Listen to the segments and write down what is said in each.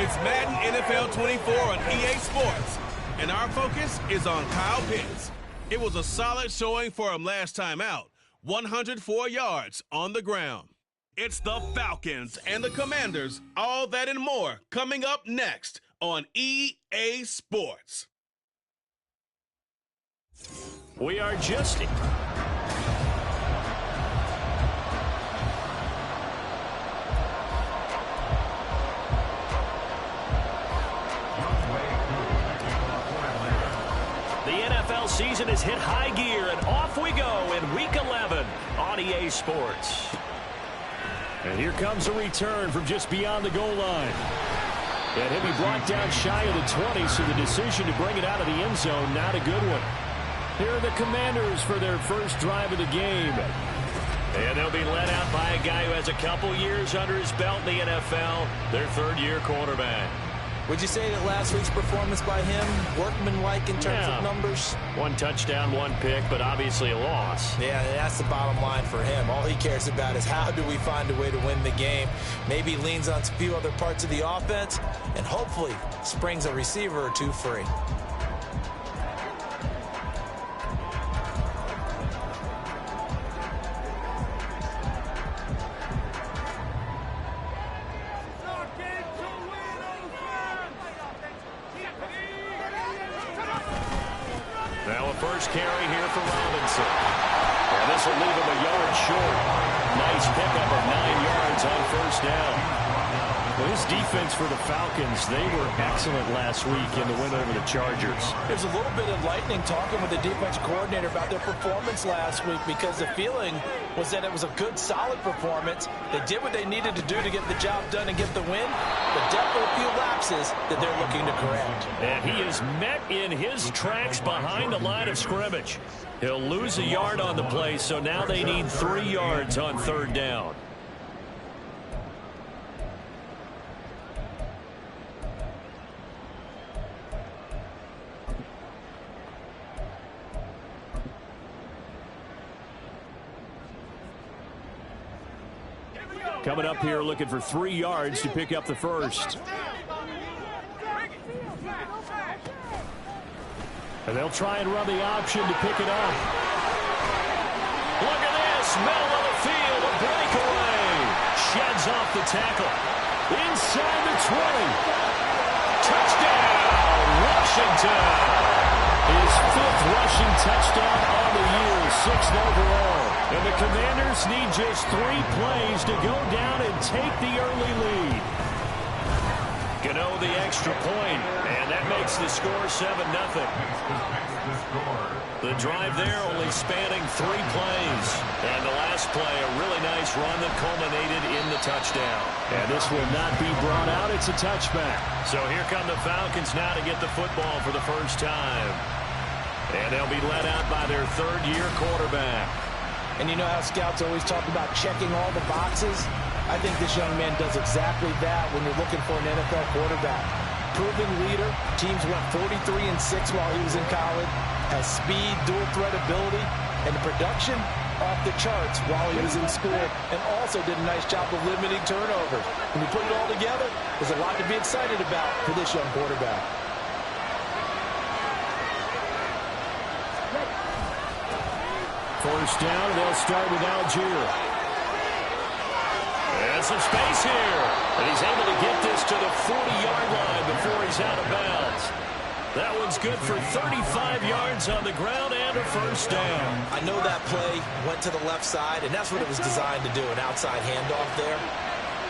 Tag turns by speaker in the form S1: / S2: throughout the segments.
S1: It's Madden NFL 24 on EA Sports, and our focus is on Kyle Pitts. It was a solid showing for him last time out, 104 yards on the ground. It's the Falcons and the Commanders, all that and more, coming up next on EA Sports.
S2: We are just... The NFL season has hit high gear, and off we go in Week 11 on EA Sports. And here comes a return from just beyond the goal line. And he'll be brought down shy of the 20, so the decision to bring it out of the end zone, not a good one. Here are the Commanders for their first drive of the game. And they'll be led out by a guy who has a couple years under his belt in the NFL, their third-year quarterback.
S3: Would you say that last week's performance by him, workmanlike in terms of numbers?
S2: One touchdown, one pick, but obviously a loss.
S3: Yeah, that's the bottom line for him. All he cares about is how do we find a way to win the game. Maybe leans on a few other parts of the offense, and hopefully springs a receiver or two free.
S2: First carry here for Robinson. And this will leave him a yard short. Nice pickup of 9 yards on first down. Well, his defense for the Falcons, they were excellent last week in the win over the Chargers.
S3: There's a little bit enlightening talking with the defense coordinator about their performance last week, because the feeling was that it was a good, solid performance. They did what they needed to do to get the job done and get the win, but definitely a few lapses that they're looking to correct.
S2: And he is met in his tracks behind the line of scrimmage. He'll lose a yard on the play, so now they need 3 yards on third down. Coming up here looking for 3 yards to pick up the first. And they'll try and run the option to pick it up. Look at this, middle of the field, a breakaway. Sheds off the tackle. Inside the 20. Touchdown, Washington. His 5th rushing touchdown on the year, 6th overall. And the Commanders need just 3 plays to go down and take the early lead. Gano the extra point, and that makes the score 7-0. The drive there only spanning 3 plays. And the last play, a really nice run that culminated in the touchdown. And this will not be brought out. It's a touchback. So here come the Falcons now to get the football for the first time. And they'll be led out by their third-year quarterback.
S3: And you know how scouts always talk about checking all the boxes? I think this young man does exactly that when you're looking for an NFL quarterback. Proven leader. Teams went 43-6 while he was in college. Has speed, dual threat ability, and the production off the charts while he was in school, and also did a nice job of limiting turnovers. When you put it all together, there's a lot to be excited about for this young quarterback.
S2: First down, they'll start with Algier. And some space here. And he's able to get this to the 40-yard line before he's out of bounds. That one's good for 35 yards on the ground and a first down.
S3: I know that play went to the left side, and that's what it was designed to do, an outside handoff there.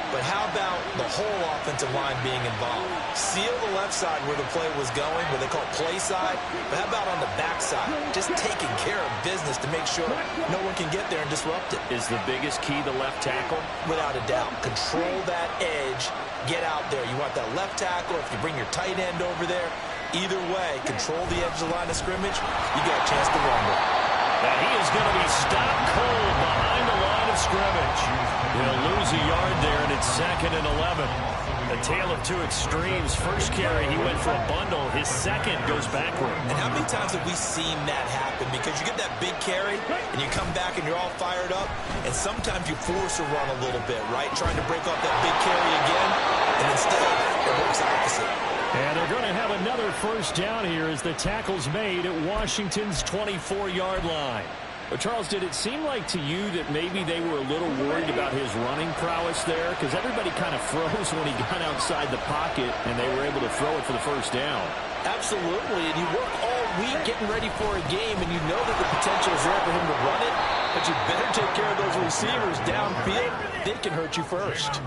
S3: But how about the whole offensive line being involved? Seal the left side where the play was going, what they call play side. But how about on the back side? Just taking care of business to make sure no one can get there and disrupt it.
S2: Is the biggest key the left tackle?
S3: Without a doubt. Control that edge. Get out there. You want that left tackle. If you bring your tight end over there, either way, control the edge of the line of scrimmage, you got a chance to rumble.
S2: And he is going to be stopped cold behind the line of scrimmage. He'll lose a yard there, and it's 2nd and 11. A tale of two extremes. First carry, he went for a bundle. His second goes backward.
S3: And how many times have we seen that happen? Because you get that big carry, and you come back and you're all fired up, and sometimes you force a run a little bit, right? Trying to break off that big carry again, and instead it works opposite.
S2: And they're going to have another first down here as the tackle's made at Washington's 24-yard line. But, Charles, did it seem like to you that maybe they were a little worried about his running prowess there? Because everybody kind of froze when he got outside the pocket, and they were able to throw it for the first down.
S3: Absolutely, and you work all week getting ready for a game, and you know that the potential is there for him to run it, but you better take care of those receivers downfield. They can hurt you first.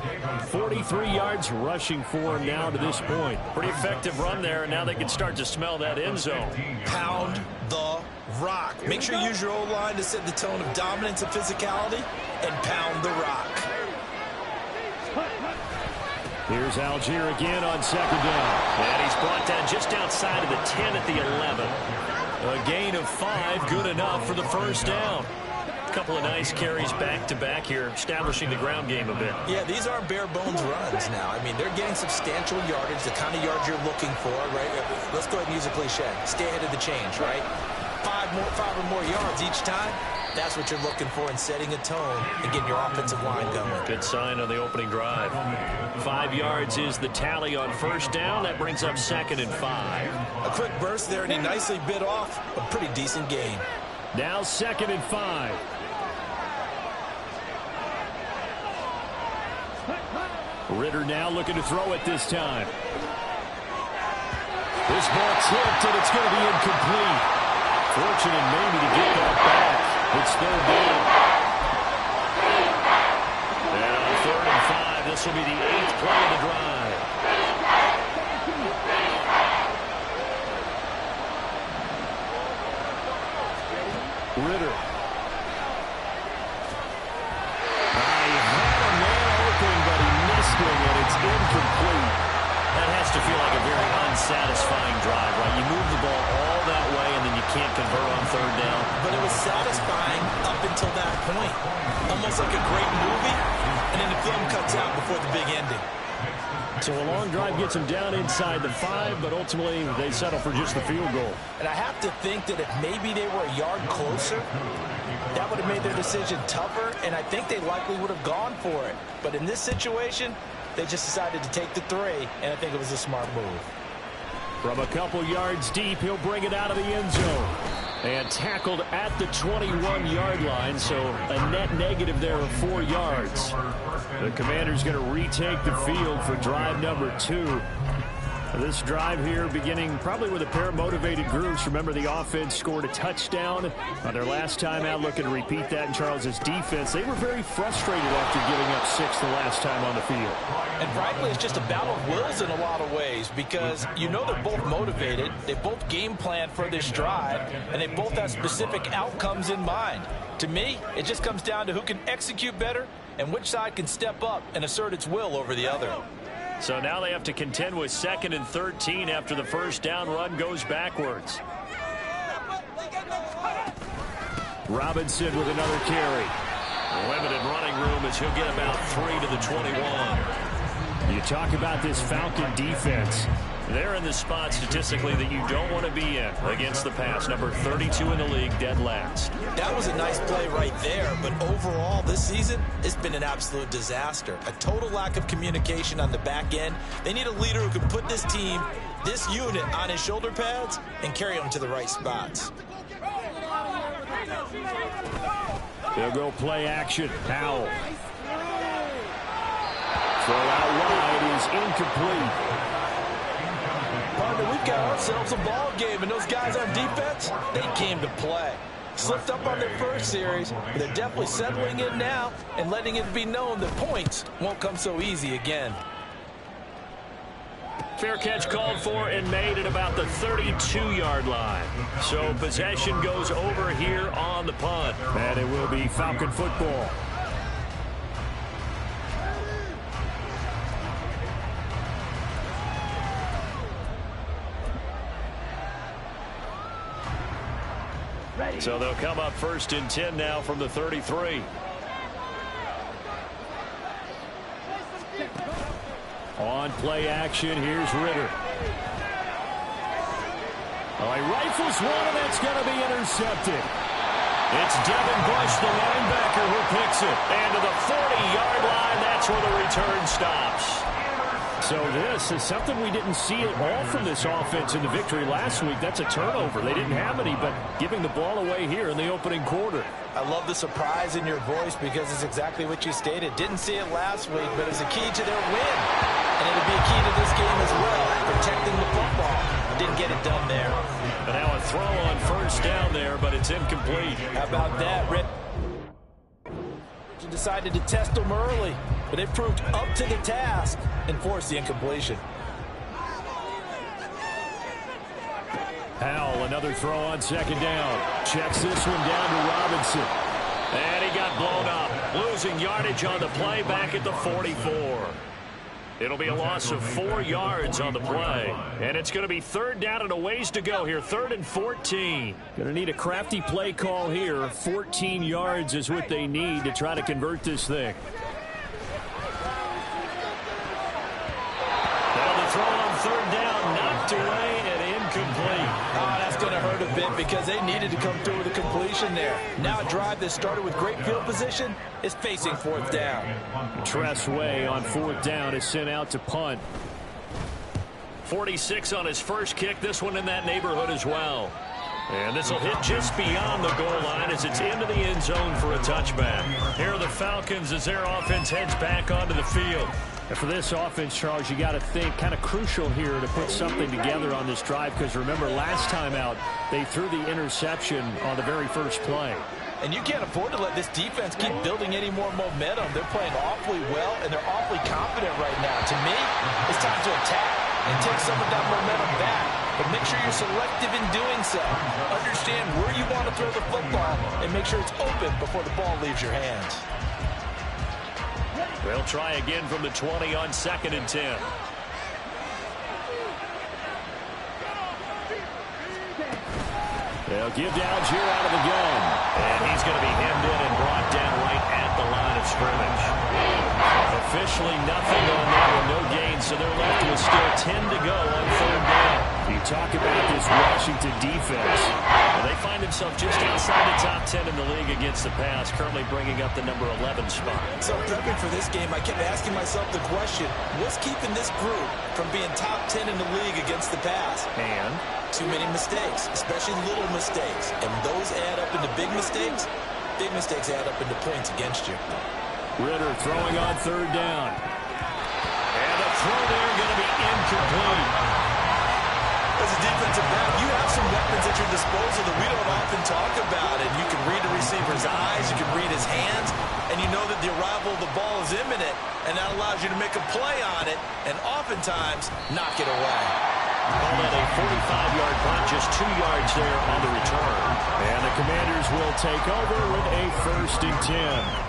S2: 43 yards rushing for him now to this point. Pretty effective run there, and now they can start to smell that end zone.
S3: Pound the rock. Make sure you use your O-line to set the tone of dominance and physicality, and pound the rock.
S2: Here's Algier again on 2nd down. And he's brought down just outside of the 10 at the 11. A gain of 5, good enough for the first down. A couple of nice carries back-to-back here, establishing the ground game a bit.
S3: Yeah, these aren't bare-bones runs now. I mean, they're getting substantial yardage, the kind of yards you're looking for, right? Let's go ahead and use a cliche. Stay ahead of the change, right? 5 or more yards each time. That's what you're looking for in setting a tone and getting your offensive line going.
S2: Good sign on the opening drive. 5 yards is the tally on first down. That brings up 2nd and 5.
S3: A quick burst there, and he nicely bit off a pretty decent gain.
S2: Now 2nd and 5. Ritter now looking to throw it this time. This ball tipped, and it's going to be incomplete. Fortunate maybe to get that back. It's 3rd down. And on 3rd and 5, this will be the 8th play of the drive. Ritter. He had a man open, but he missed him, and it's incomplete. That has to feel like a very unsatisfying drive, right? You move the ball all that way, and then you can't convert on 3rd down.
S3: But it was satisfying up until that point. Almost like a great movie, and then the film cuts out before the big ending.
S2: So a long drive gets them down inside the 5, but ultimately they settle for just the field goal.
S3: And I have to think that if maybe they were a yard closer, that would have made their decision tougher, and I think they likely would have gone for it. But in this situation, they just decided to take the 3, and I think it was a smart move.
S2: From a couple yards deep, he'll bring it out of the end zone. And tackled at the 21-yard line, so a net negative there of 4 yards. The Commanders going to retake the field for drive number 2. This drive here beginning probably with a pair of motivated groups. Remember, the offense scored a touchdown on their last time out. Looking to repeat that in Charles's defense. They were very frustrated after giving up 6 the last time on the field.
S3: And frankly, it's just a battle of wills in a lot of ways because you know they're both motivated. They both game planned for this drive, and they both have specific outcomes in mind. To me, it just comes down to who can execute better and which side can step up and assert its will over the other.
S2: So now they have to contend with 2nd and 13 after the first down run goes backwards. Robinson with another carry. Limited running room as he'll get about 3 to the 21. You talk about this Falcon defense. They're in the spot statistically that you don't want to be in against the pass. Number 32 in the league, dead last.
S3: That was a nice play right there, but overall this season, it's been an absolute disaster. A total lack of communication on the back end. They need a leader who can put this team, this unit, on his shoulder pads and carry them to the right spots.
S2: They'll go play action. Powell. Throw out wide is incomplete.
S3: Partner, we've got ourselves a ball game, and those guys on defense, they came to play. Slipped up on their first series, but they're definitely settling in now and letting it be known that points won't come so easy again.
S2: Fair catch called for and made at about the 32-yard line. So possession goes over here on the punt. And it will be Falcon football. So they'll come up 1st and 10 now from the 33. On play action, here's Ritter. Oh, he rifles one, and that's going to be intercepted. It's Devin Bush, the linebacker, who picks it. And to the 40-yard line, that's where the return stops. So this is something we didn't see at all from this offense in the victory last week. That's a turnover. They didn't have any, but giving the ball away here in the opening quarter.
S3: I love the surprise in your voice because it's exactly what you stated. Didn't see it last week, but it's a key to their win. And it'll be a key to this game as well, protecting the football. Didn't get it done there.
S2: And now a throw on first down there, but it's incomplete.
S3: How about that, Rick? Decided to test them early, but it proved up to the task and forced the incompletion.
S2: Howell, another throw on second down. Checks this one down to Robinson. And he got blown up. Losing yardage on the play back at the 44. It'll be a loss of 4 yards on the play. And it's going to be third down and a ways to go here. 3rd and 14. Going to need a crafty play call here. 14 yards is what they need to try to convert this thing. Now the throw on third down, knocked away and incomplete.
S3: Oh, that's going to hurt a bit because they needed to come through with a completion there. Now a drive that started with great field position is facing 4th down.
S2: Tressway on 4th down is sent out to punt. 46 on his first kick. This one in that neighborhood as well. And this will hit just beyond the goal line as it's into the end zone for a touchback. Here are the Falcons as their offense heads back onto the field. And for this offense, Charles, you got to think kind of crucial here to put something together on this drive because remember last time out they threw the interception on the very first play.
S3: And you can't afford to let this defense keep building any more momentum. They're playing awfully well, and they're awfully confident right now. To me, it's time to attack and take some of that momentum back. But make sure you're selective in doing so. Understand where you want to throw the football and make sure it's open before the ball leaves your hands.
S2: They'll try again from the 20 on 2nd and 10. They'll give Downs here out of the gun. And he's going to be hemmed in and brought down right at the line of scrimmage. Officially nothing on that one, no gain, so they're left with still 10 to go on 3rd down. You talk about this Washington defense. Well, they find themselves just outside the top 10 in the league against the pass, currently bringing up the number 11 spot.
S3: So prepping for this game, I kept asking myself the question, what's keeping this group from being top 10 in the league against the pass?
S2: And
S3: too many mistakes, especially little mistakes. And those add up into big mistakes. Big mistakes add up into points against you.
S2: Ritter throwing on 3rd down. And the throw there going to be incomplete.
S3: As a defensive back, you have some weapons at your disposal that we don't often talk about. And you can read the receiver's eyes, you can read his hands, and you know that the arrival of the ball is imminent, and that allows you to make a play on it and oftentimes knock it away.
S2: Call that a 45-yard punt, just 2 yards there on the return. And the Commanders will take over with a 1st and 10.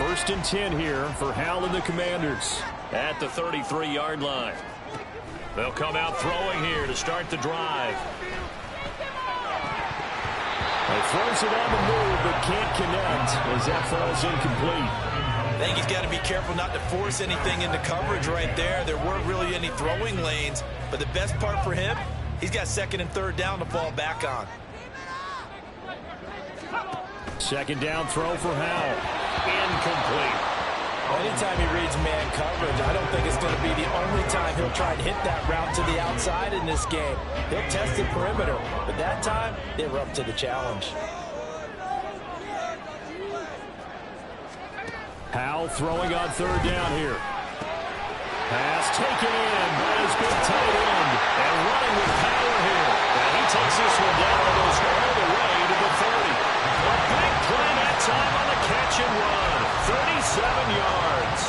S2: 1st and 10 here for Howell and the Commanders at the 33-yard line. They'll come out throwing here to start the drive. He throws it on the move but can't connect as that falls incomplete.
S3: I think he's got to be careful not to force anything into coverage right there. There weren't really any throwing lanes, but the best part for him, he's got 2nd and 3rd down to fall back on.
S2: 2nd down throw for Howell. Incomplete.
S3: Anytime he reads man coverage, I don't think it's going to be the only time he'll try and hit that route to the outside in this game. He'll test the perimeter, but that time, they were up to the challenge.
S2: Howell throwing on 3rd down here. Pass taken in by his big tight end. And running with power here. And he takes this one down almost all the way to the 30. A big play that time on the catch and run. 37 yards.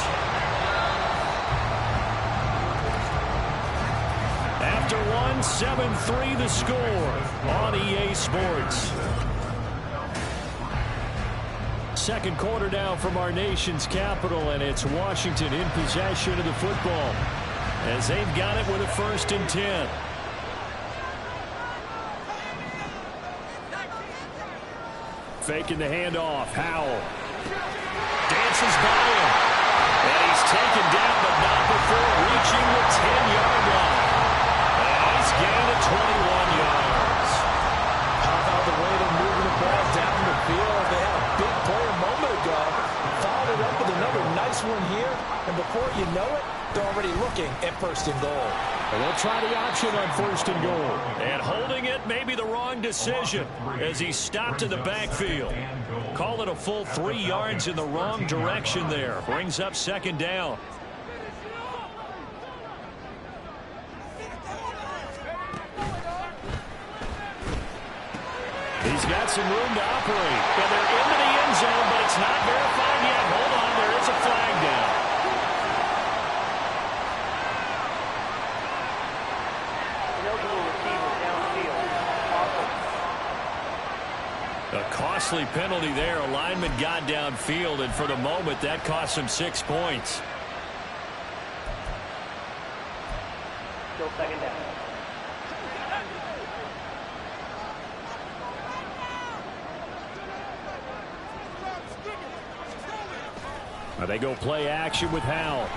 S2: After one, 7-3 the score on EA Sports. 2nd quarter now from our nation's capital, and it's Washington in possession of the football as they've got it with a 1st and 10. Faking the handoff. Howell Dances by him. And he's taken down, but not before reaching the 10-yard line. A nice gain of 21 yards.
S3: How about the way they're moving the ball down the field? They had a big play a moment ago. Followed it up with another nice one here. And before you know it, they're already looking at first and goal.
S2: And they'll try the option on first and goal. And holding it may be the wrong decision as he stopped in the backfield. Call it a full 3 yards in the wrong direction there. Brings up second down. He's got some room to operate. And they're into the end zone, but it's not verified yet. Hold on, there is a flag down. A costly penalty there. A lineman got downfield, and for the moment, that cost him 6 points.
S4: Still second down.
S2: They go play action with Howell.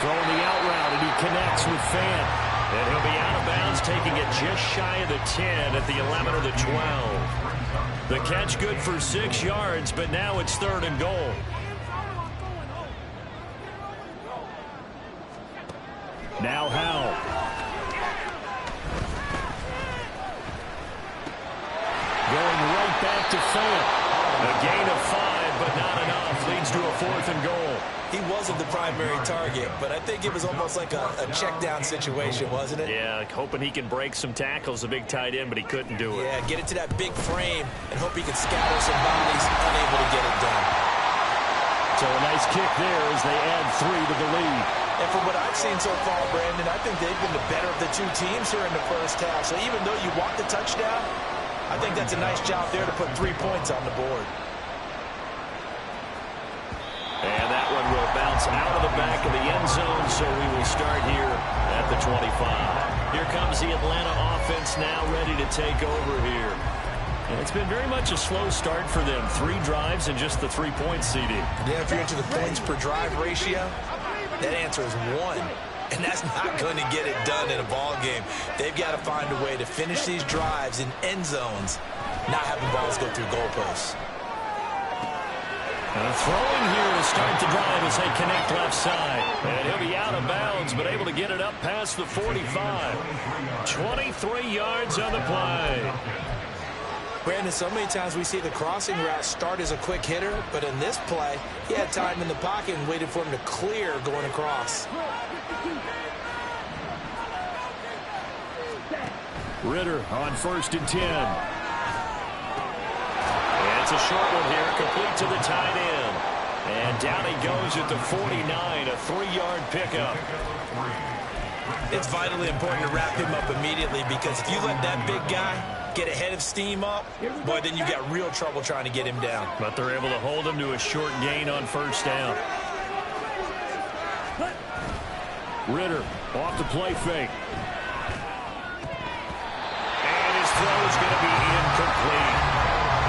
S2: Throwing the out route, and he connects with Fant. And he'll be out of bounds, taking it just shy of the 10 at the 11 or the 12. The catch good for 6 yards, but now it's third and goal. Now Howell. Going right back to Fant. A gain of 5, but not enough. Leads to a fourth and goal.
S3: He wasn't the primary target, but I think it was almost like a check down situation, wasn't it?
S2: Yeah, hoping he can break some tackles, a big tight end, but he couldn't do it.
S3: Yeah, get it to that big frame and hope he can scatter some bodies, unable to get it done.
S2: So a nice kick there as they add 3 to the lead.
S3: And from what I've seen so far, Brandon, I think they've been the better of the two teams here in the first half. So even though you want the touchdown, I think that's a nice job there to put 3 points on the board.
S2: And that one will bounce out of the back of the end zone, so we will start here at the 25. Here comes the Atlanta offense now ready to take over here. And it's been very much a slow start for them. 3 drives and just the 3 points, CD.
S3: Yeah, if you're into the points per drive ratio, that answer is 1. And that's not going to get it done in a ball game. They've got to find a way to finish these drives in end zones, not having balls go through goalposts.
S2: And throwing here to start the drive as they connect left side. And he'll be out of bounds, but able to get it up past the 45. 23 yards on the play.
S3: Brandon, so many times we see the crossing route start as a quick hitter, but in this play, he had time in the pocket and waited for him to clear going across.
S2: Ritter on first and 10. It's a short one here, complete to the tight end. And down he goes at the 49, a 3-yard pickup.
S3: It's vitally important to wrap him up immediately because if you let that big guy get ahead of steam up, boy, then you've got real trouble trying to get him down.
S2: But they're able to hold him to a short gain on first down. Ritter off the play fake. And his throw is going to be incomplete.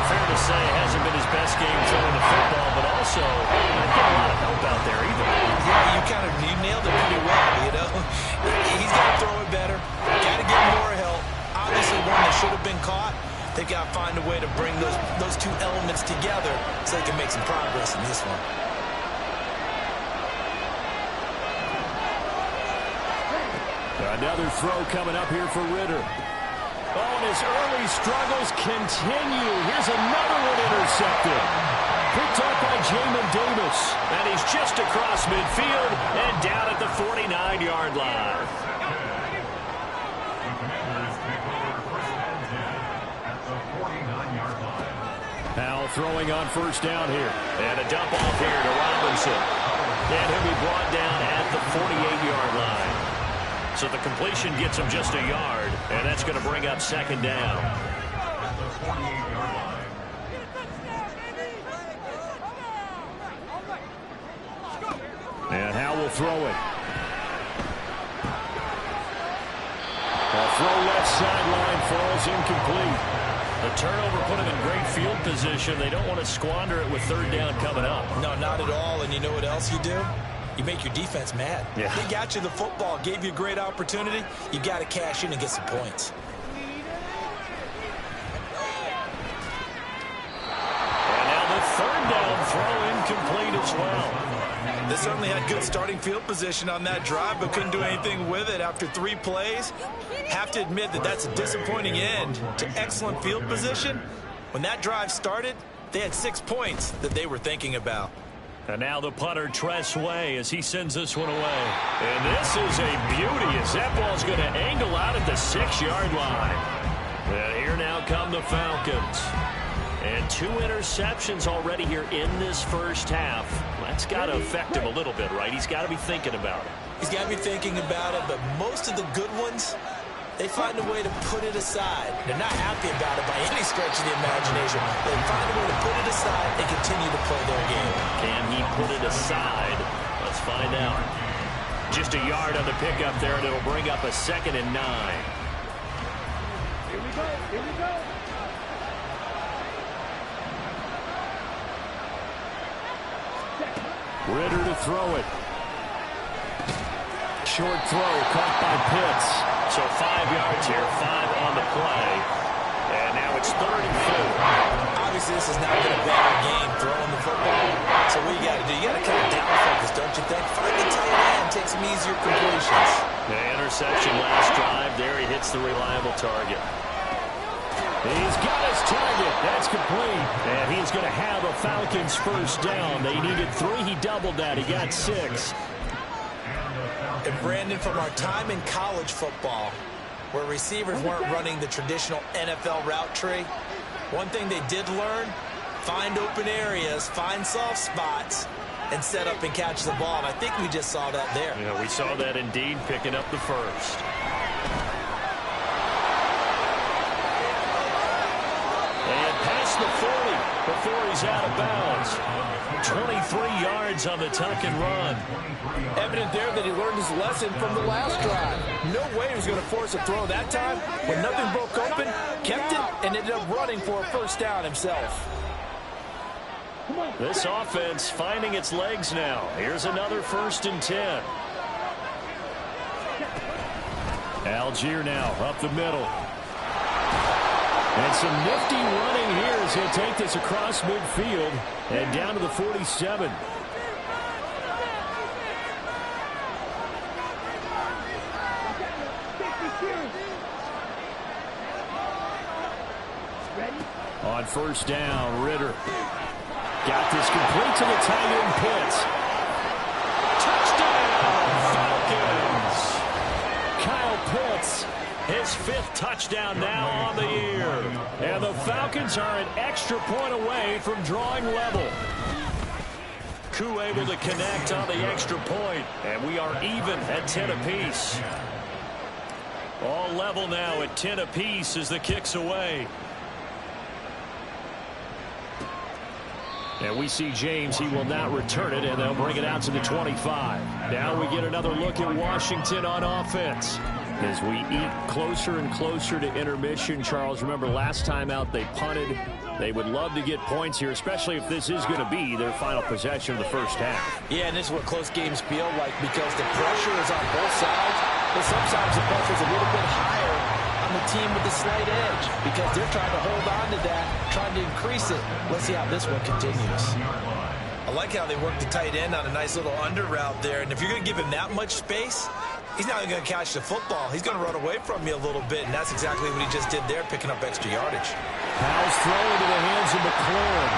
S2: Fair to say, it hasn't been his best game throwing the football, but also not getting a lot of help out there either.
S3: Yeah, you nailed it pretty well, you know. He's got to throw it better. Got to get more help. Obviously, one that should have been caught. They've got to find a way to bring those two elements together so they can make some progress in this one.
S2: Another throw coming up here for Ritter. Oh, and his early struggles continue. Here's another one intercepted. Picked up by Jamin Davis. And he's just across midfield and down at the 49-yard line. Howell throwing on first down here. And a dump off here to Robinson. And he'll be brought down at the 48-yard line. So the completion gets him just a yard, and that's going to bring up second down. And Howell will throw it. A throw left sideline falls incomplete. The turnover put them in great field position. They don't want to squander it with third down coming up.
S3: No, not at all. And you know what else you do? You make your defense mad.
S2: Yeah.
S3: They got you the football, gave you a great opportunity. You got to cash in and get some points.
S2: And now the third down throw incomplete as well.
S3: They certainly had good starting field position on that drive, but couldn't do anything with it after 3 plays. Have to admit that that's a disappointing end to excellent field position. When that drive started, they had 6 points that they were thinking about.
S2: And now the punter, Tress Way, as he sends this one away. And this is a beauty as that ball's going to angle out at the 6-yard line. And here now come the Falcons. And 2 interceptions already here in this first half. That's got to affect him a little bit, right? He's got to be thinking about it.
S3: He's got to be thinking about it, but most of the good ones, they find a way to put it aside. They're not happy about it by any stretch of the imagination. They find a way to put it aside and continue to play their game.
S2: Can he put it aside? Let's find out. Just a yard on the pickup there, and it'll bring up a 2nd and 9.
S4: Here we go. Here we go.
S2: Ritter to throw it. Short throw caught by Pitts. So 5 yards here, 5 on the play. And now it's 3rd and 4.
S3: Obviously, this is not been a bad game throwing the football. So what you got to do, you got to kind of down focus, don't you think? Find the tight end, take some easier completions.
S2: The interception last drive. There he hits the reliable target. He's got his target. That's complete. And he's going to have a Falcons first down. They needed 3. He doubled that. He got 6.
S3: And Brandon, from our time in college football, where receivers weren't running the traditional NFL route tree, one thing they did learn, find open areas, find soft spots, and set up and catch the ball. And I think we just saw that there.
S2: Yeah, we saw that indeed, picking up the first. And past the 40 before he's out of bounds. 23 yards on the tuck and run.
S3: Evident there that he learned his lesson from the last drive. No way he was going to force a throw that time. When nothing broke open, kept it, and ended up running for a first down himself.
S2: This offense finding its legs now. Here's another 1st and 10. Algier now up the middle. And some nifty running here as he'll take this across midfield and down to the 47. On first down, Ritter. Got this complete to the tight end, Pitts. Touchdown, Falcons! Kyle Pitts, his 5th touchdown now on the year. And the Falcons are an extra point away from drawing level. Koo able to connect on the extra point, and we are even at 10 apiece. All level now at 10 apiece as the kick's away. And we see James, he will not return it, and they'll bring it out to the 25. Now we get another look at Washington on offense. As we eat closer and closer to intermission, Charles, remember last time out they punted. They would love to get points here, especially if this is going to be their final possession of the first half.
S3: Yeah, and this is what close games feel like because the pressure is on both sides. But sometimes the pressure is a little bit higher on the team with the slight edge because they're trying to hold on to that, trying to increase it. Let's see how this one continues. I like how they work the tight end on a nice little under route there. And if you're going to give him that much space, he's not going to catch the football. He's going to run away from you a little bit, and that's exactly what he just did there, picking up extra yardage.
S2: Powell's throw into the hands of McLaurin.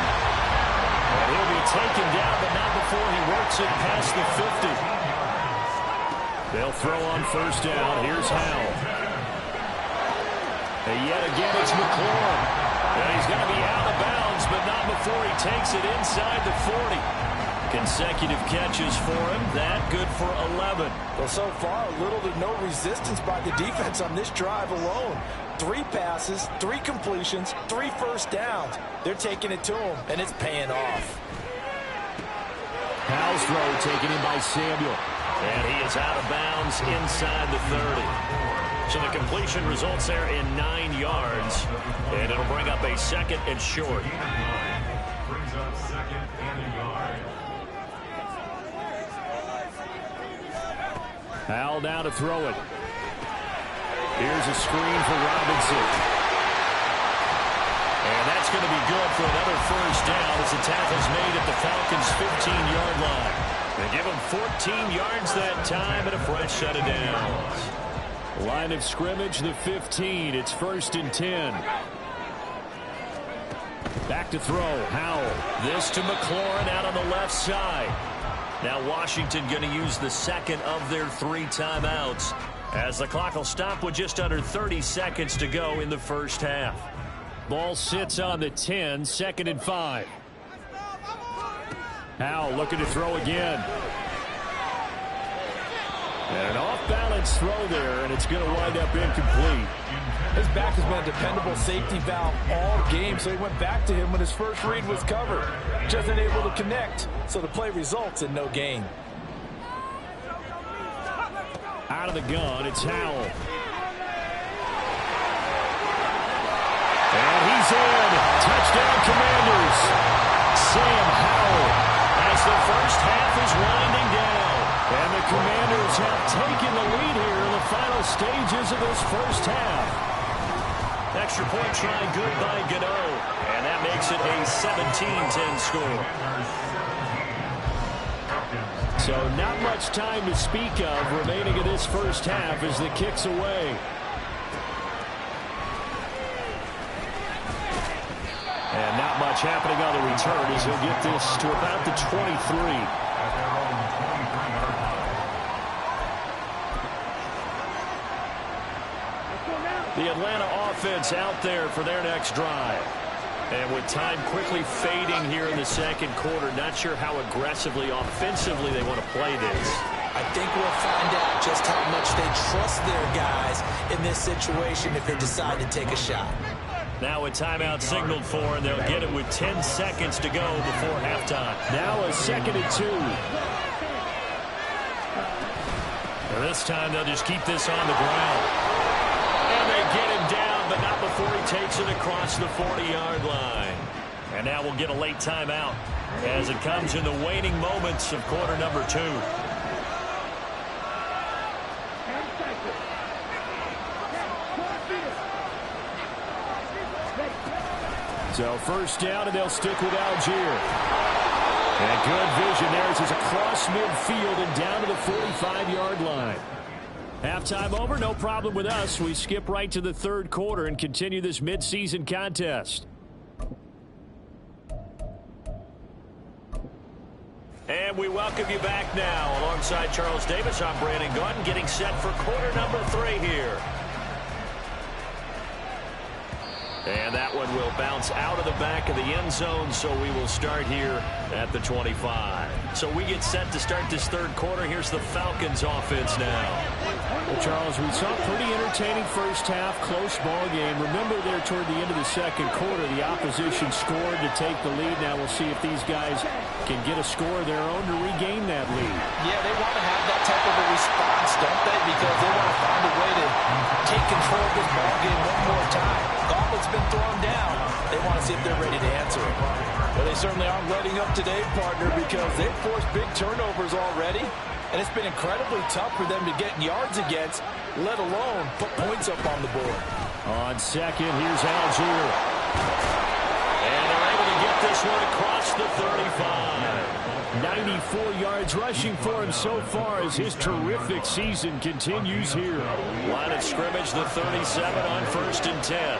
S2: And he'll be taken down, but not before he works it past the 50. They'll throw on first down. Here's Howell. And yet again, it's McLaurin. And he's going to be out of bounds, but not before he takes it inside the 40. Consecutive catches for him. That good for 11.
S3: Well, so far, little to no resistance by the defense on this drive alone. 3 passes, 3 completions, 3 first downs. They're taking it to him, and it's paying off.
S2: Powell's throw taken in by Samuel. And he is out of bounds inside the 30. So the completion results there in 9 yards, and it'll bring up a second and short.
S5: Brings up second and a yard.
S2: Howell now to throw it. Here's a screen for Robinson. And that's going to be good for another first down as the tackle's made at the Falcons' 15-yard line. They give them 14 yards that time and a fresh set of downs. Line of scrimmage, the 15. It's 1st and 10. Back to throw. Howell. This to McLaurin out on the left side. Now Washington going to use the second of their 3 timeouts as the clock will stop with just under 30 seconds to go in the first half. Ball sits on the 10, 2nd and 5. Howell looking to throw again. And an off-balance throw there, and it's going to wind up incomplete.
S3: His back has been a dependable safety valve all game, so he went back to him when his first read was covered. Just unable to connect, so the play results in no gain.
S2: Out of the gun, it's Howell. And he's in. Touchdown, Commanders. Sam Howell as the first half is winding down. And the Commanders have taken the lead here in the final stages of this first half. Extra point try good by Gano. And that makes it a 17-10 score. So not much time to speak of remaining in this first half as the kick's away. And not much happening on the return as he'll get this to about the 23. The Atlanta offense out there for their next drive. And with time quickly fading here in the second quarter, not sure how aggressively, offensively they want to play this.
S3: I think we'll find out just how much they trust their guys in this situation if they decide to take a shot.
S2: Now a timeout signaled for, and they'll get it with 10 seconds to go before halftime. Now a 2nd and 2. And this time they'll just keep this on the ground. And they get him down, but not before he takes it across the 40-yard line. And now we'll get a late timeout as it comes in the waning moments of quarter number 2. So first down, and they'll stick with Algier. And good vision there as it's across midfield and down to the 45-yard line. Halftime over, no problem with us. We skip right to the third quarter and continue this midseason contest. And we welcome you back now. Alongside Charles Davis, I'm Brandon Gordon, getting set for quarter number 3 here. And that one will bounce out of the back of the end zone, so we will start here at the 25. So we get set to start this third quarter. Here's the Falcons offense now. Well, Charles, we saw a pretty entertaining first half, close ball game. Remember there toward the end of the second quarter, the opposition scored to take the lead. Now we'll see if these guys can get a score of their own to regain that lead.
S3: Yeah, they want to have that type of a response, don't they? Because they want to find a way to take control of this ball game one more time. Gauntlet's been thrown down. They want to see if they're ready to answer it. Well, they certainly aren't letting up today, partner, because they've forced big turnovers already. And it's been incredibly tough for them to get yards against, let alone put points up on the board.
S2: On second, here's Algier. And they're able to get this one across the 35. 94 yards rushing for him so far as his terrific season continues here. Line of scrimmage, the 37 on 1st and 10.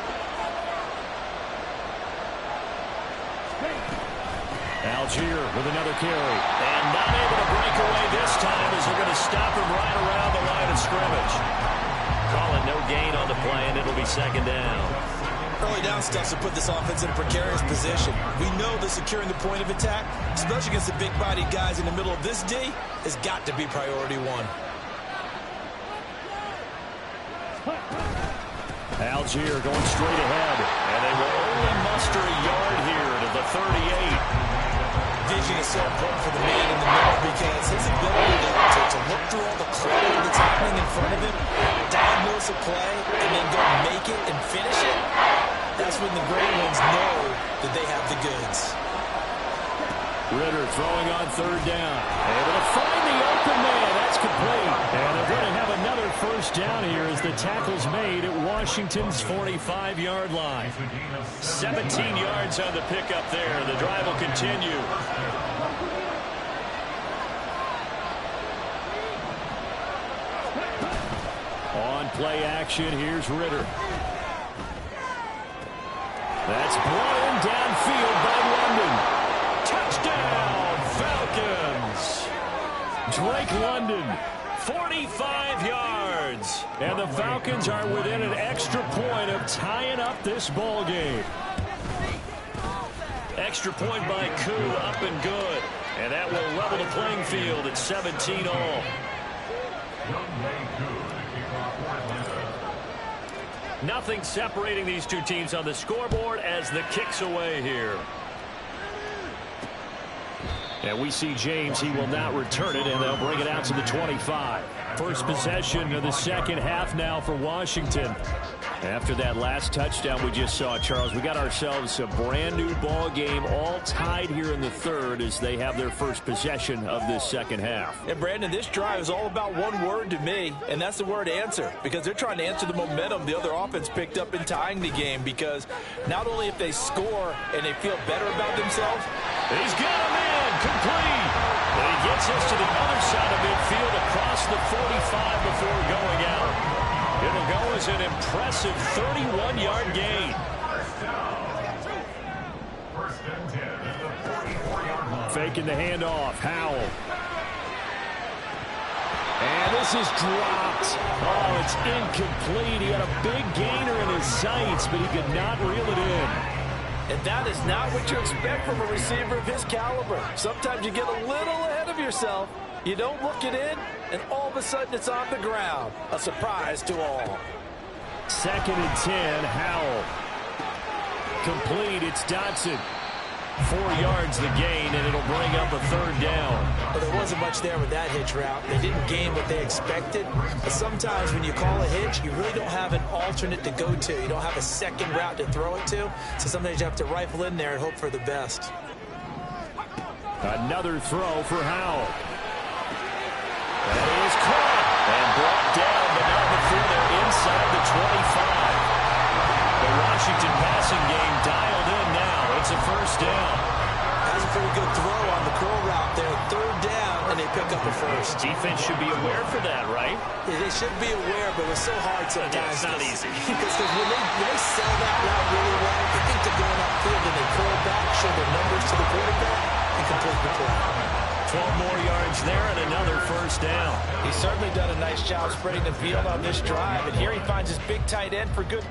S2: Algier with another carry. And not able to break away this time as they're going to stop him right around the line of scrimmage. Calling no gain on the play, and it'll be 2nd down.
S3: Early down stuff to put this offense in a precarious position. We know that securing the point of attack, especially against the big-bodied guys in the middle of this D, has got to be priority 1.
S2: Algier going straight ahead. And they will only muster a yard here to the 38.
S3: Vision is so important for the man in the middle because his ability to look through all the clutter that's happening in front of him, diagnose explosive play and then go make it and finish it, that's when the great ones know that they have the goods.
S2: Ritter throwing on third down. Able to find the open man. That's complete. And they're going to have another first down here as the tackle's made at Washington's 45-yard line. 17 yards on the pickup there. The drive will continue. On play action, here's Ritter. That's brought in downfield by London. Touchdown, Falcons! Drake London, 45 yards. And the Falcons are within an extra point of tying up this ball game. Extra point by Koo, up and good. And that will level the playing field at 17 all. Nothing separating these two teams on the scoreboard as the kick's away here. And we see James. He will not return it, and they'll bring it out to the 25. First possession of the second half now for Washington. After that last touchdown we just saw, Charles, we got ourselves a brand-new ball game, all tied here in the third as they have their first possession of this second half.
S3: And, Brandon, this drive is all about one word to me, and that's the word answer, because they're trying to answer the momentum the other offense picked up in tying the game, because not only if they score and they feel better about themselves.
S2: He's got him in, complete. And he gets us to the other side of midfield across the 45 before going out. It'll go as an impressive 31-yard gain. Faking the handoff. Howell. And this is dropped. Oh, it's incomplete. He had a big gainer in his sights, but he could not reel it in.
S3: And that is not what you expect from a receiver of his caliber. Sometimes you get a little ahead of yourself. You don't look it in, and all of a sudden it's on the ground. A surprise to all.
S2: 2nd and 10, Howell. Complete, it's Dotson. 4 yards the gain, and it'll bring up a third down.
S3: Well, there wasn't much there with that hitch route. They didn't gain what they expected. But sometimes when you call a hitch, you really don't have an alternate to go to. You don't have a second route to throw it to. So sometimes you have to rifle in there and hope for the best.
S2: Another throw for Howell. And he is caught and brought down, but not before they're inside the 25. The Washington passing game dialed in now. It's a first down.
S3: That's a pretty good throw on the curl route there. Third down, and they pick up a first.
S2: Defense should be aware for that, right?
S3: Yeah, they should be aware, but it's so hard sometimes.
S2: It's not easy.
S3: Because when they sell that route really well, they think they're going upfield, and they curl back, show their numbers to the quarterback, and complete the play.
S2: 12 more yards there and another first down.
S3: He's certainly done a nice job spreading the field on this drive, and here he finds his big tight end for good.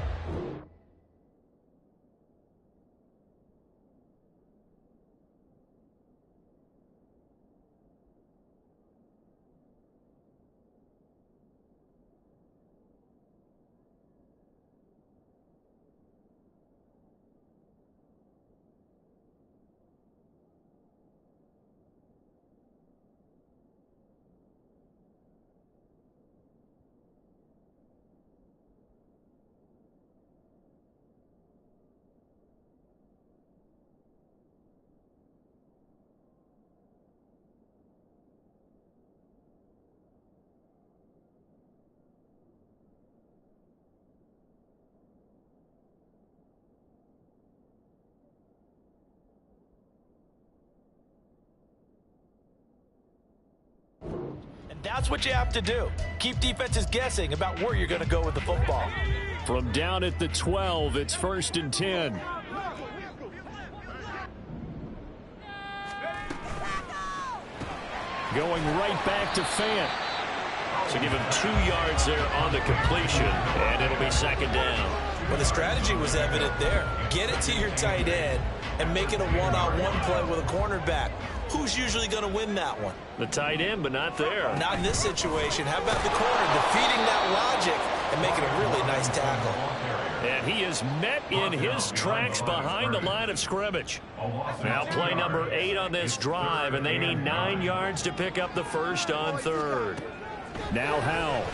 S3: That's what you have to do. Keep defenses guessing about where you're going to go with the football.
S2: From down at the 12, it's 1st and 10. Going right back to Fant. So give him 2 yards there on the completion, and it'll be 2nd down.
S3: Well, the strategy was evident there. Get it to your tight end and make it a one-on-one play with a cornerback. Who's usually going to win that one?
S2: The tight end, but not there.
S3: Not in this situation. How about the corner defeating that logic and making a really nice tackle?
S2: And he is met in his tracks behind the line of scrimmage. Now play number 8 on this drive, and they need 9 yards to pick up the first on 3rd. Now Howell.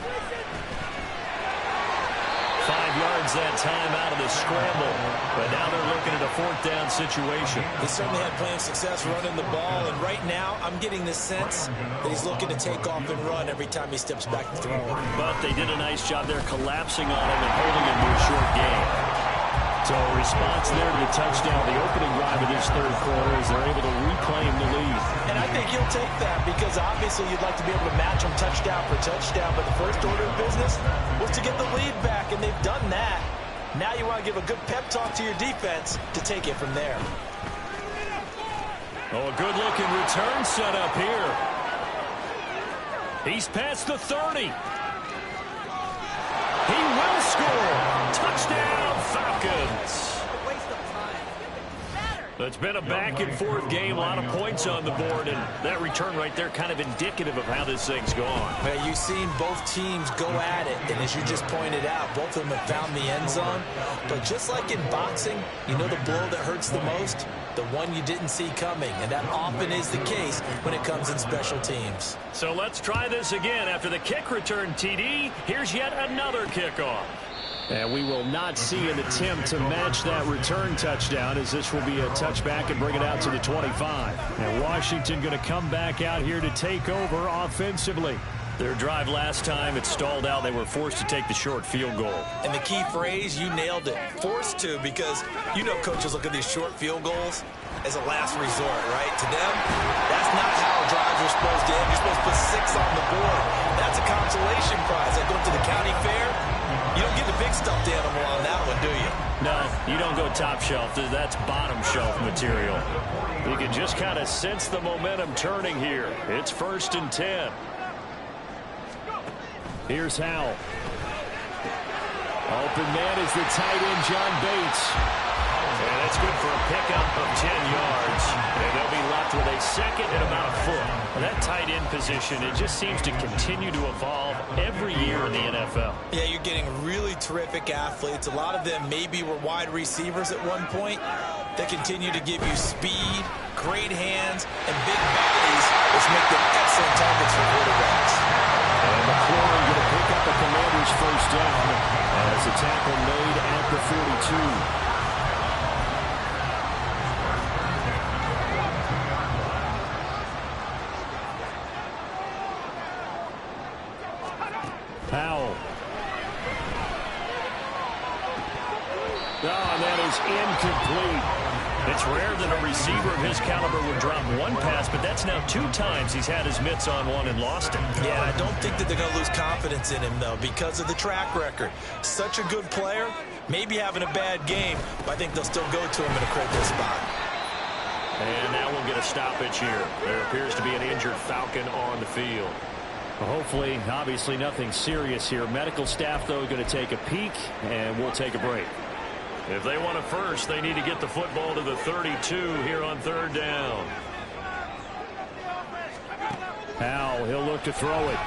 S2: yards that time out of the scramble. But now they're looking at a 4th down situation.
S3: He certainly had plenty of success running the ball, and right now I'm getting the sense that he's looking to take off and run every time he steps back to throw.
S2: But they did a nice job there collapsing on him and holding him to a short game. So a response there to the touchdown, the opening drive of this 3rd quarter, as they're able to reclaim the lead.
S3: And I think he'll take that because obviously you'd like to be able to match him touchdown for touchdown, but the first order of business was to get the lead back, and they've done that. Now you want to give a good pep talk to your defense to take it from there.
S2: Oh, a good-looking return set up here. He's past the 30. He will score. Touchdown, Falcons. It's been a back-and-forth game, a lot of points on the board, and that return right there kind of indicative of how this thing's gone.
S3: Well, you've seen both teams go at it, and as you just pointed out, both of them have found the end zone. But just like in boxing, you know the blow that hurts the most? The one you didn't see coming, and that often is the case when it comes in special teams.
S2: So let's try this again. After the kick return, TD, here's yet another kickoff. And we will not see an attempt to match that return touchdown, as this will be a touchback and bring it out to the 25. And Washington going to come back out here to take over offensively. Their drive last time, it stalled out. They were forced to take the short field goal.
S3: And the key phrase, you nailed it, forced to, because you know coaches look at these short field goals as a last resort, right? To them, that's not how drives are supposed to end. You're supposed to put 6 on the board. That's a consolation prize. I go to the county fair. You don't get the big stuffed animal on that one, do you?
S2: No, you don't go top shelf. That's bottom shelf material. You can just kind of sense the momentum turning here. It's 1st and 10. Here's Howell. Open man is the tight end, John Bates. And that's good for a pickup of 10 yards. And they'll be left with a 2nd and about a foot. Well, that tight end position, it just seems to continue to evolve every year in the NFL.
S3: Yeah, you're getting really terrific athletes. A lot of them maybe were wide receivers at one point. They continue to give you speed, great hands, and big bodies, which make them excellent targets for quarterbacks.
S2: And McLaurin going to pick up a Commander's 1st down as a tackle made at the 42. Powell. Oh, and that is incomplete. It's rare that a receiver of his caliber would drop one pass, but that's now 2 times he's had his mitts on one and lost it.
S3: Yeah, I don't think that they're going to lose confidence in him, though, because of the track record. Such a good player, maybe having a bad game, but I think they'll still go to him in a critical spot.
S2: And now we'll get a stoppage here. There appears to be an injured Falcon on the field. Well, hopefully, obviously nothing serious here. Medical staff, though, going to take a peek, and we'll take a break. If they want it first, they need to get the football to the 32 here on 3rd down. Howell, he'll look to throw it.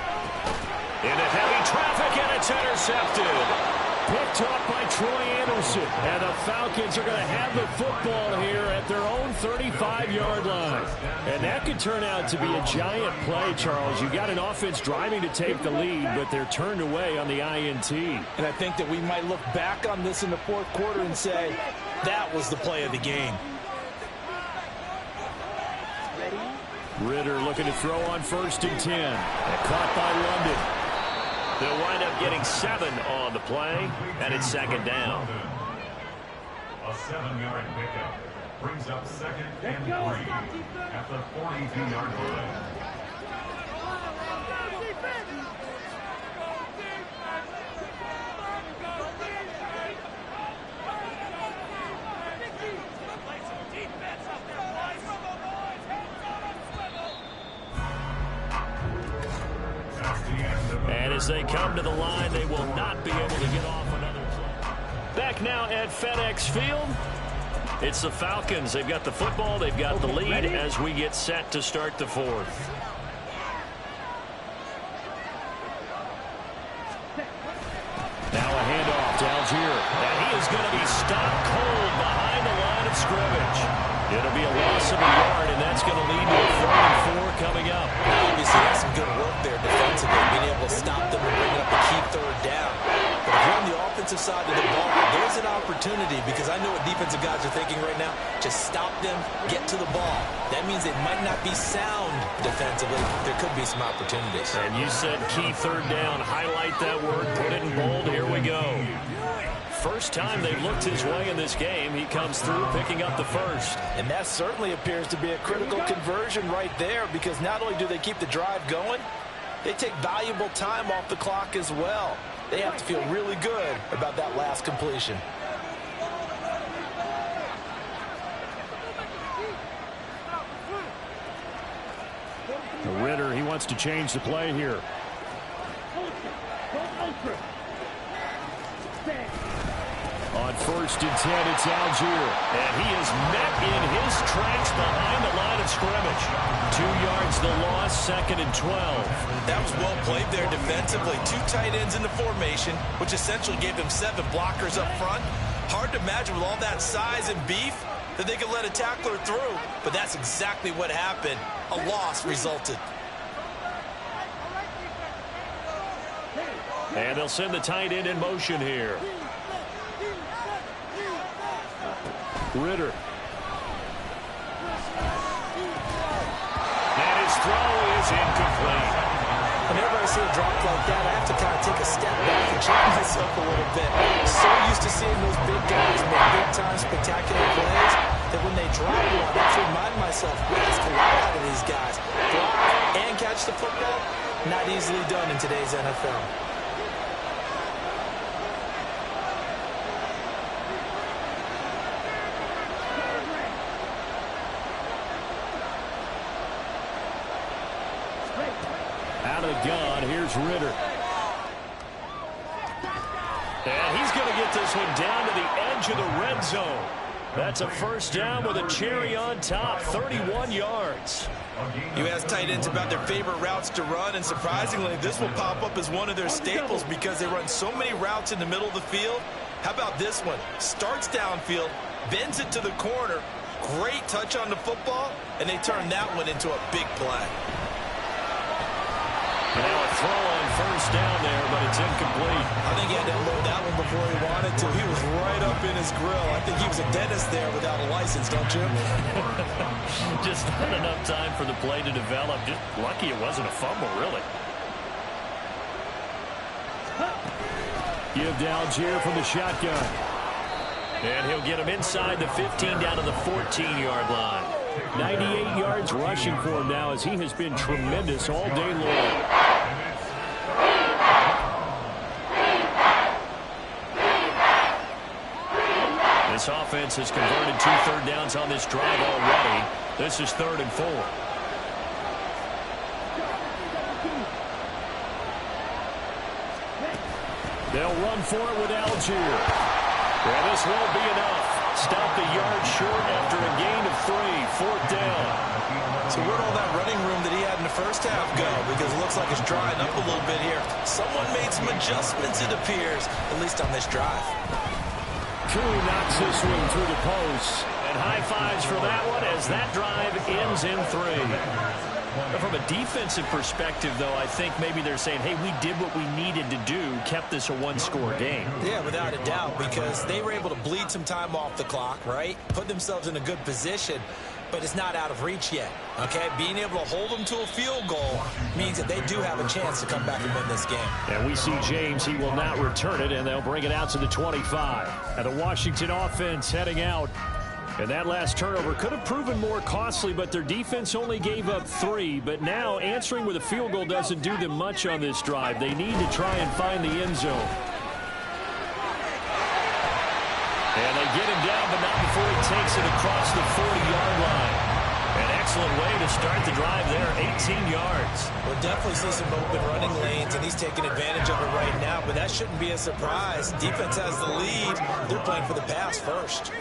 S2: Into heavy traffic, and it's intercepted. Picked up by Troy Anderson. And the Falcons are going to have the football here at their own 35-yard line. And that could turn out to be a giant play, Charles. You got an offense driving to take the lead, but they're turned away on the INT.
S3: And I think that we might look back on this in the 4th quarter and say, that was the play of the game.
S2: Ritter looking to throw on 1st and 10. Caught by London. They'll wind up getting 7 on the play, and it's 2nd down.
S5: A 7-yard pickup brings up 2nd and 3 at the 42-yard line.
S2: And as they come to the line, they will not be able to get off another play. Back now at FedEx Field. It's the Falcons. They've got the football. They've got the lead as we get set to start the 4th. Now a handoff to Algier. And he is going to be stopped cold behind the line of scrimmage. It'll be a loss of a yard, and that's going to lead to a 3rd and 4 coming up.
S3: Obviously, that's some good work there defensively, being able to stop them and bring up a key 3rd down. But if you're on the offensive offensive side of the ball, there's an opportunity because I know what defensive guys are thinking right now. Just stop them, get to the ball. That means they might not be sound defensively. There could be some opportunities.
S2: And you said key third down. Highlight that word. Put it in bold. Here we go. First time they've looked his way in this game. He comes through picking up the first.
S3: And that certainly appears to be a critical conversion right there because not only do they keep the drive going, they take valuable time off the clock as well. They have to feel really good about that last completion.
S2: Ritter, he wants to change the play here. On 1st and 10, it's Algier. And he is met in his tracks behind the line of scrimmage. 2 yards the loss, 2nd and 12.
S3: That was well played there defensively. 2 tight ends in the formation, which essentially gave them 7 blockers up front. Hard to imagine with all that size and beef that they could let a tackler through. But that's exactly what happened. A loss resulted.
S2: And they'll send the tight end in motion here. Ritter. And his throw is incomplete.
S3: Whenever I see a drop like that, I have to kind of take a step back and check myself a little bit. So used to seeing those big guys make big-time spectacular plays that when they drop one, I have to remind myself, we ask a lot out of these guys. Block and catch the football, not easily done in today's NFL.
S2: Out of the gun, here's Ritter. And he's going to get this one down to the edge of the red zone. That's a first down with a cherry on top, 31 yards.
S3: You ask tight ends about their favorite routes to run, and surprisingly, this will pop up as one of their staples because they run so many routes in the middle of the field. How about this one? Starts downfield, bends it to the corner, great touch on the football, and they turn that one into a big play.
S2: Now a throw on first down there, but it's incomplete.
S3: I think he had to unload that one before he wanted to. He was right up in his grill. I think he was a dentist there without a license, don't you?
S2: Just not enough time for the play to develop. Just lucky it wasn't a fumble, really. Give to Algier from the shotgun. And he'll get him inside the 15 down to the 14-yard line. 98 yards rushing for him now as he has been tremendous all day long. This offense has converted 2 third downs on this drive already. This is 3rd and 4. They'll run for it with Algier. And this won't be enough. Stop the yard short after a gain of 3. 4th down.
S3: So where'd all that running room that he had in the first half go? Because it looks like it's drying up a little bit here. Someone made some adjustments, it appears, at least on this drive.
S2: Koo knocks this one through the post. And high fives for that one as that drive ends in 3. From a defensive perspective, though, I think maybe they're saying, hey, we did what we needed to do, kept this a 1-score game.
S3: Yeah, without a doubt, because they were able to bleed some time off the clock, right? Put themselves in a good position, but it's not out of reach yet, okay? Being able to hold them to a field goal means that they do have a chance to come back and win this game.
S2: And we see James, he will not return it, and they'll bring it out to the 25. And the Washington offense heading out. And that last turnover could have proven more costly, but their defense only gave up 3. But now answering with a field goal doesn't do them much on this drive. They need to try and find the end zone. And they get him down, but not before he takes it across the 40-yard line. An excellent way to start the drive there, 18 yards.
S3: We'll definitely see some open running lanes, and he's taking advantage of it right now, but that shouldn't be a surprise. Defense has the lead. They're playing for the pass first.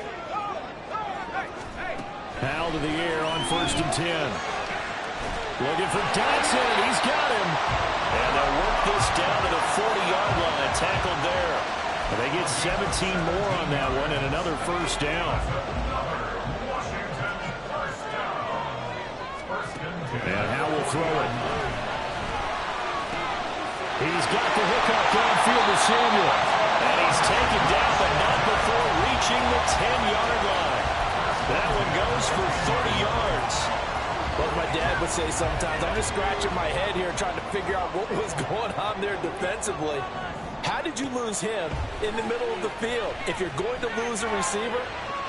S2: Powell to the air on 1st and 10. Looking for Dodson. He's got him. And they'll work this down to the 40-yard line. Tackled there. And they get 17 more on that one and another first down. And Howe will throw it. He's got the hookup downfield to Samuel. And he's taken down, but not before reaching the 10-yard line. That one goes for 30 yards.
S3: Like my dad would say sometimes, I'm just scratching my head here trying to figure out what was going on there defensively. How did you lose him in the middle of the field? If you're going to lose a receiver,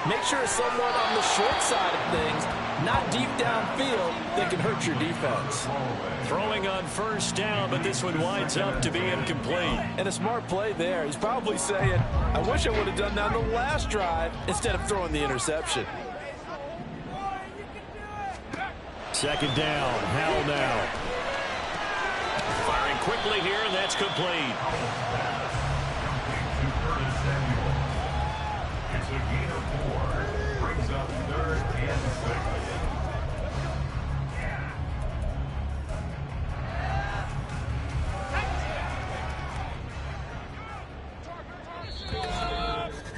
S3: make sure it's someone on the short side of things, not deep downfield, that can hurt your defense.
S2: Throwing on first down, but this one winds up to be incomplete.
S3: And a smart play there. He's probably saying, I wish I would have done that on the last drive instead of throwing the interception.
S2: Second down, Howell now. Firing quickly here, and that's complete.
S5: It's a gain of 4. Brings up 3rd and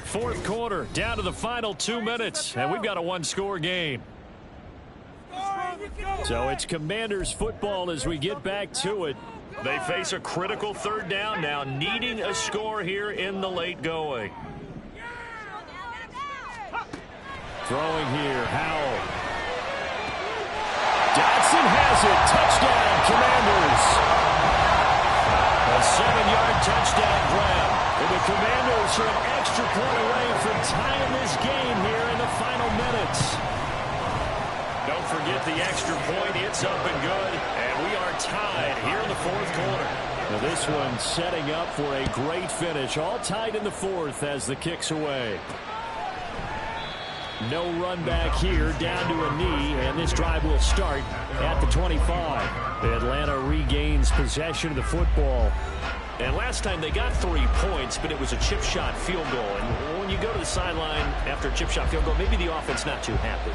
S5: 6.
S2: Fourth quarter, down to the final 2 minutes, and we've got a one-score game. So it's Commanders football as we get back to it. They face a critical third down now, needing a score here in the late going. Throwing here, Howell. Dotson has it. Touchdown, Commanders. A 7-yard touchdown grab. And the Commanders are an extra point away from tying this game here in the final minutes. Don't forget the extra point. It's up and good. And we are tied here in the fourth quarter. Now this one setting up for a great finish. All tied in the fourth as the kick's away. No run back here, down to a knee, and this drive will start at the 25. Atlanta regains possession of the football. And last time they got 3 points, but it was a chip shot field goal. And when you go to the sideline after a chip shot field goal, maybe the offense not too happy.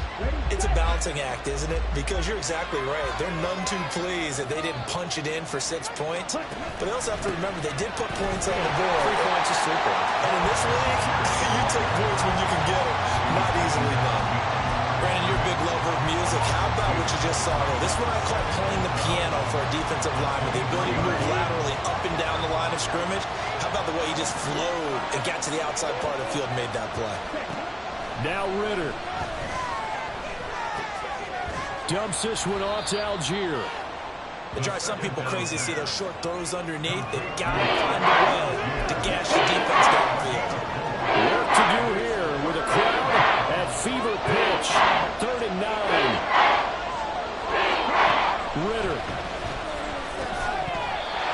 S3: It's a balancing act, isn't it? Because you're exactly right. They're none too pleased that they didn't punch it in for 6 points. But they also have to remember they did put points on the board.
S2: 3 points is 3 points.
S3: And in this league, you take points when you can get them. Not easily done. Brandon, you're a big lover of music. How about what you just saw there? This is what I call playing the piano for a defensive lineman. The ability to move laterally up and down the line of scrimmage. How about the way he just flowed and got to the outside part of the field and made that play?
S2: Now Ritter. Dumps this one off to Algier.
S3: It drives some people crazy to see those short throws underneath. They've got to find a way to gash the defense downfield.
S2: Work to do here with a crowd at fever pitch. 3rd and 9. Ritter.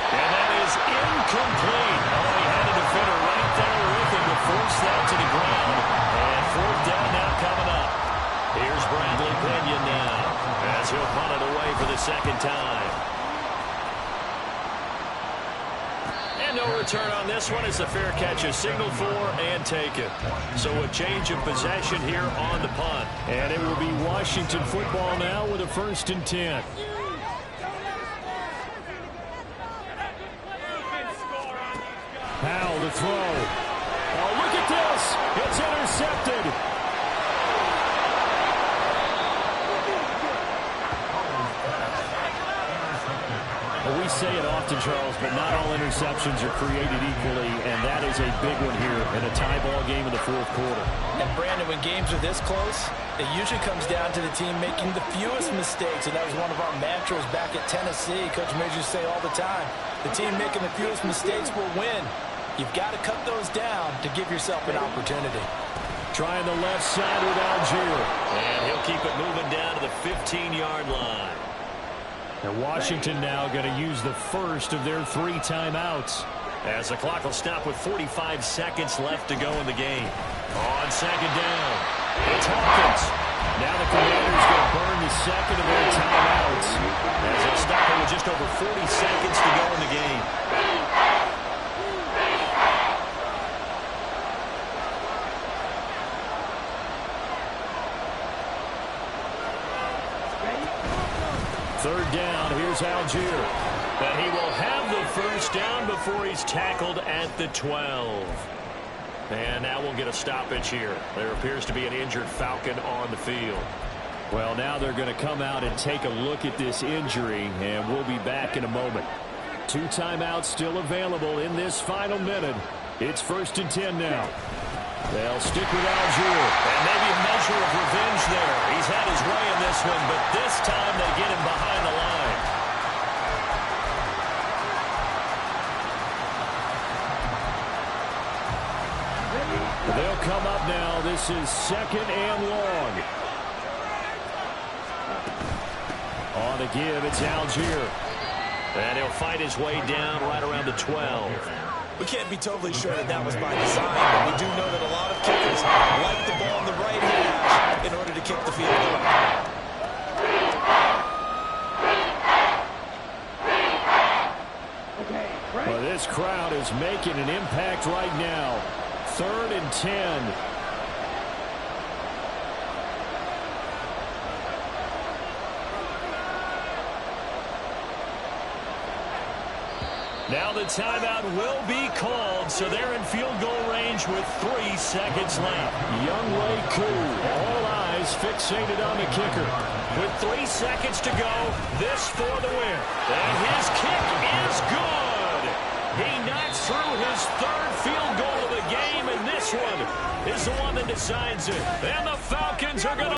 S2: And that is incomplete. Oh, he had a defender right there with him to force that to the ground. And 4th down now coming up. Here's Bradley Pinion now as he'll punt it away for the 2nd time. And no return on this one. It's a fair catch, a signal for and taken. So a change of possession here on the punt. And it will be Washington football now with a 1st and 10. Howell to throw. Oh, look at this. It's intercepted. Well, we say it often, Charles, but not all interceptions are created equally, and that is a big one here in a tie ball game in the 4th quarter.
S3: And Brandon, when games are this close, it usually comes down to the team making the fewest mistakes, and that was one of our mantras back at Tennessee. Coach Major used to say all the time, the team making the fewest mistakes will win. You've got to cut those down to give yourself an opportunity.
S2: Trying the left side with Algier. And he'll keep it moving down to the 15-yard line. And Washington now going to use the first of their 3 timeouts. As the clock will stop with 45 seconds left to go in the game. On 2nd down, it's Hawkins. Now the Commanders going to burn the 2nd of their timeouts. As they'll stop it with just over 40 seconds to go in the game. Third down, here's Algier. But he will have the 1st down before he's tackled at the 12. And now we'll get a stoppage here. There appears to be an injured Falcon on the field. Well, now they're going to come out and take a look at this injury, and we'll be back in a moment. 2 timeouts still available in this final minute. It's 1st and 10 now. They'll stick with Algier. And maybe a measure of revenge there. He's had his way in this one, but this time they get him behind the line. They'll come up now. This is 2nd and long. On the give, it's Algier. And he'll fight his way down right around the 12.
S3: We can't be totally sure that was by design, but we do know that a lot of kickers like the ball in the right hash in order to kick the field goal.
S2: Well, this crowd is making an impact right now. 3rd and 10. Now the timeout will be called, so they're in field goal range with 3 seconds left. Youngwei Koo, all eyes fixated on the kicker. With 3 seconds to go, this for the win. And his kick is good. He knocks through his 3rd field goal of the game, and this one is the one that decides it. And the Falcons are going to